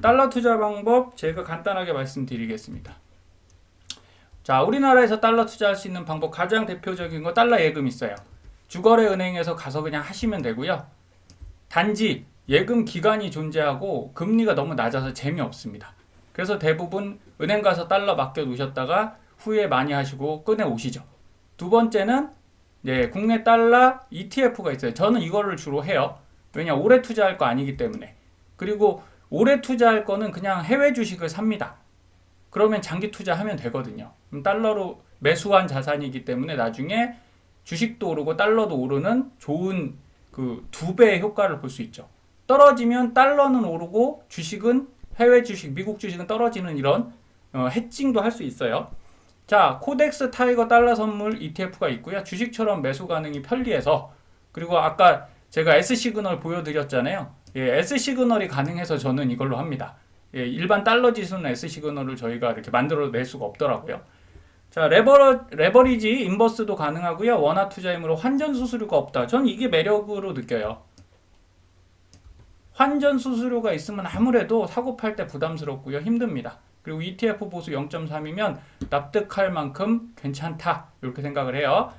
달러 투자 방법 제가 간단하게 말씀드리겠습니다. 자, 우리나라에서 달러 투자할 수 있는 방법 가장 대표적인 거 달러 예금 있어요. 주거래 은행에서 가서 그냥 하시면 되고요. 단지 예금 기간이 존재하고 금리가 너무 낮아서 재미없습니다. 그래서 대부분 은행 가서 달러 맡겨 놓으셨다가 후에 많이 하시고 꺼내 오시죠. 두 번째는 국내 달러 ETF가 있어요. 저는 이거를 주로 해요. 왜냐, 오래 투자할 거 아니기 때문에. 그리고 오래 투자할 거는 그냥 해외 주식을 삽니다. 그러면 장기 투자하면 되거든요. 달러로 매수한 자산이기 때문에 나중에 주식도 오르고 달러도 오르는 좋은 그 두 배의 효과를 볼 수 있죠. 떨어지면 달러는 오르고 주식은 해외 주식, 미국 주식은 떨어지는 이런 해칭도 할 수 있어요. 자, 코덱스 타이거 달러 선물 ETF가 있고요. 주식처럼 매수 가능이 편리해서, 그리고 아까 제가 S 시그널 보여드렸잖아요. S 시그널이 가능해서 저는 이걸로 합니다. 일반 달러 지수는 S 시그널을 저희가 이렇게 만들어 낼 수가 없더라고요. 자, 레버리지 인버스도 가능하고요. 원화 투자이므로 환전 수수료가 없다. 전 이게 매력으로 느껴요. 환전 수수료가 있으면 아무래도 사고 팔 때 부담스럽고요. 힘듭니다. 그리고 ETF 보수 0.3이면 납득할 만큼 괜찮다. 이렇게 생각을 해요.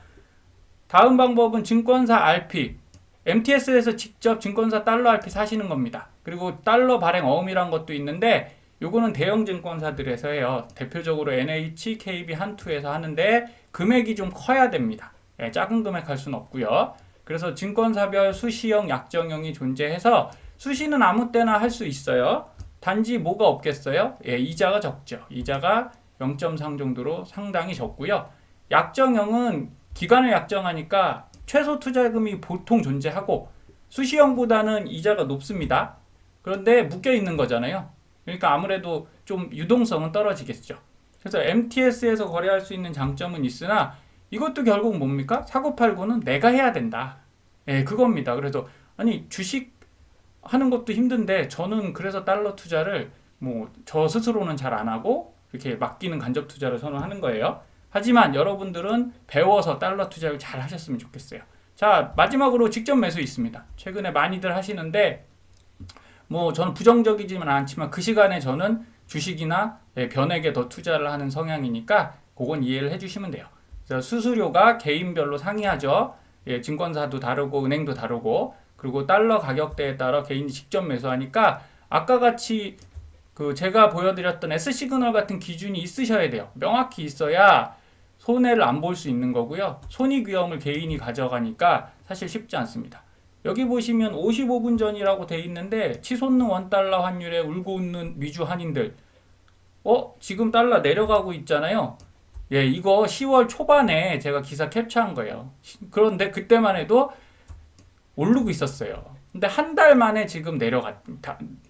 다음 방법은 증권사 RP. MTS에서 직접 증권사 달러 RP 사시는 겁니다. 그리고 달러 발행 어음이란 것도 있는데 요거는 대형 증권사들에서 해요. 대표적으로 NH, KB, 한투에서 하는데 금액이 좀 커야 됩니다. 작은 금액 할 수는 없고요. 그래서 증권사별 수시형, 약정형이 존재해서 수시는 아무 때나 할 수 있어요. 단지 뭐가 없겠어요? 이자가 적죠. 이자가 0.3 정도로 상당히 적고요. 약정형은 기간을 약정하니까 최소 투자금이 보통 존재하고 수시형보다는 이자가 높습니다. 그런데 묶여 있는 거잖아요. 그러니까 아무래도 좀 유동성은 떨어지겠죠. 그래서 MTS에서 거래할 수 있는 장점은 있으나 이것도 결국 뭡니까? 사고팔고는 내가 해야 된다. 그겁니다. 그래서 아니 주식 하는 것도 힘든데 저는 그래서 달러 투자를 뭐 저 스스로는 잘 안 하고 이렇게 맡기는 간접 투자를 선호하는 거예요. 하지만 여러분들은 배워서 달러 투자를 잘 하셨으면 좋겠어요. 자, 마지막으로 직접 매수 있습니다. 최근에 많이들 하시는데 뭐 저는 부정적이지만 않지만 그 시간에 저는 주식이나 변액에 더 투자를 하는 성향이니까 그건 이해를 해주시면 돼요. 그래서 수수료가 개인별로 상이하죠. 증권사도 다르고 은행도 다르고, 그리고 달러 가격대에 따라 개인이 직접 매수하니까 아까 같이 그 제가 보여드렸던 S 시그널 같은 기준이 있으셔야 돼요. 명확히 있어야 손해를 안 볼 수 있는 거고요. 손익위험을 개인이 가져가니까 사실 쉽지 않습니다. 여기 보시면 55분 전이라고 돼 있는데 치솟는 원달러 환율에 울고 웃는 미주 한인들, 지금 달러 내려가고 있잖아요. 이거 10월 초반에 제가 기사 캡처한 거예요. 그런데 그때만 해도 오르고 있었어요. 근데 한 달 만에 지금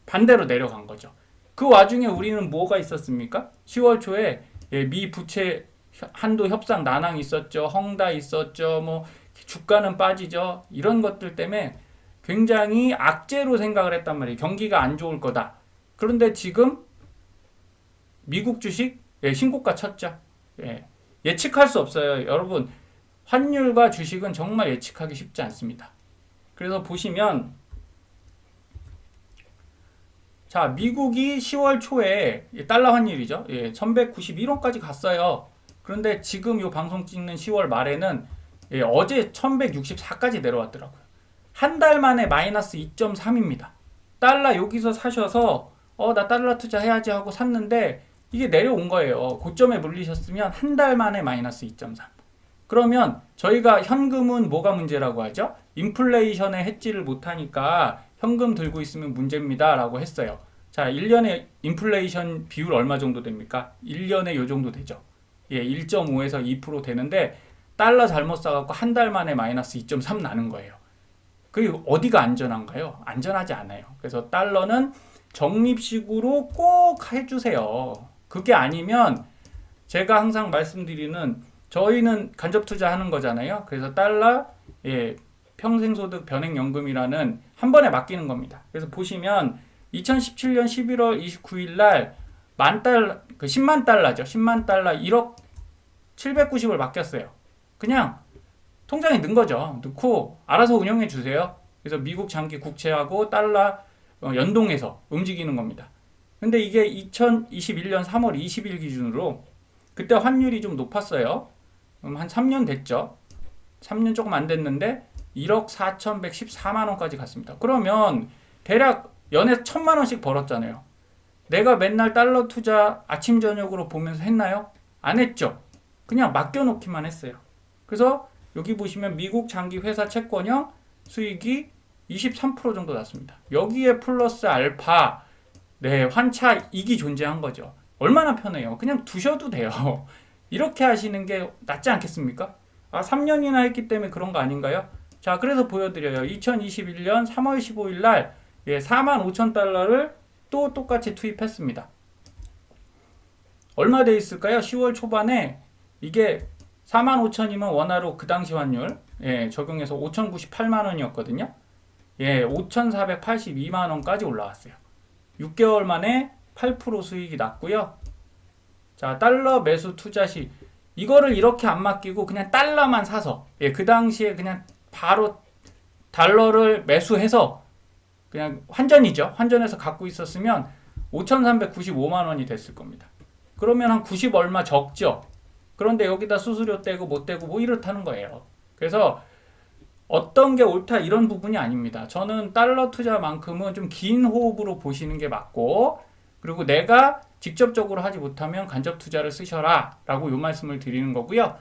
반대로 내려간 거죠. 그 와중에 우리는 뭐가 있었습니까? 10월 초에 미 부채 한도 협상 난항 있었죠. 헝다 있었죠. 뭐 주가는 빠지죠. 이런 것들 때문에 굉장히 악재로 생각을 했단 말이에요. 경기가 안 좋을 거다. 그런데 지금 미국 주식 신고가 쳤죠. 예측할 수 없어요. 여러분, 환율과 주식은 정말 예측하기 쉽지 않습니다. 그래서 보시면 자, 미국이 10월 초에 달러 환율이죠. 1191원까지 갔어요. 그런데 지금 이 방송 찍는 10월 말에는 어제 1164까지 내려왔더라고요. 한 달 만에 마이너스 2.3입니다. 달러 여기서 사셔서 나 달러 투자해야지 하고 샀는데 이게 내려온 거예요. 고점에 물리셨으면 한 달 만에 마이너스 2.3. 그러면 저희가 현금은 뭐가 문제라고 하죠? 인플레이션에 해지를 못하니까 현금 들고 있으면 문제입니다 라고 했어요. 자, 1년에 인플레이션 비율 얼마 정도 됩니까? 1년에 요 정도 되죠. 1.5에서 2% 되는데 달러 잘못 사갖고 한 달 만에 마이너스 2.3 나는 거예요. 그게 어디가 안전한가요? 안전하지 않아요. 그래서 달러는 적립식으로 꼭 해주세요. 그게 아니면 제가 항상 말씀드리는, 저희는 간접 투자하는 거잖아요. 그래서 달러 평생소득 변액연금이라는 한 번에 맡기는 겁니다. 그래서 보시면 2017년 11월 29일 날 10만 달러죠. 10만 달러 1억 790을 맡겼어요. 그냥 통장에 넣은 거죠. 넣고 알아서 운영해 주세요. 그래서 미국 장기 국채하고 달러 연동해서 움직이는 겁니다. 근데 이게 2021년 3월 20일 기준으로 그때 환율이 좀 높았어요. 한 3년 됐죠. 3년 조금 안 됐는데 1억 4,114만 원까지 갔습니다. 그러면 대략 연에 1,000만 원씩 벌었잖아요. 내가 맨날 달러 투자 아침 저녁으로 보면서 했나요? 안 했죠. 그냥 맡겨놓기만 했어요. 그래서 여기 보시면 미국 장기 회사 채권형 수익이 23% 정도 났습니다. 여기에 플러스 알파, 네, 환차 이익이 존재한 거죠. 얼마나 편해요. 그냥 두셔도 돼요. 이렇게 하시는 게 낫지 않겠습니까? 3년이나 했기 때문에 그런 거 아닌가요? 자, 그래서 보여드려요. 2021년 3월 15일 날 45,000달러를 또 똑같이 투입했습니다. 얼마 돼 있을까요? 10월 초반에 이게 45,000이면 원화로 그 당시 환율 적용해서 5,098만 원이었거든요. 5,482만 원까지 올라왔어요. 6개월 만에 8% 수익이 났고요. 자, 달러 매수 투자 시 이거를 이렇게 안 맡기고 그냥 달러만 사서 그 당시에 그냥 바로 달러를 매수해서 그냥 환전이죠. 환전해서 갖고 있었으면 5,395만 원이 됐을 겁니다. 그러면 한 90 얼마 적죠. 그런데 여기다 수수료 떼고 못 떼고 뭐 이렇다는 거예요. 그래서 어떤 게 옳다 이런 부분이 아닙니다. 저는 달러 투자만큼은 좀 긴 호흡으로 보시는 게 맞고, 그리고 내가 직접적으로 하지 못하면 간접 투자를 쓰셔라 라고 요 말씀을 드리는 거고요.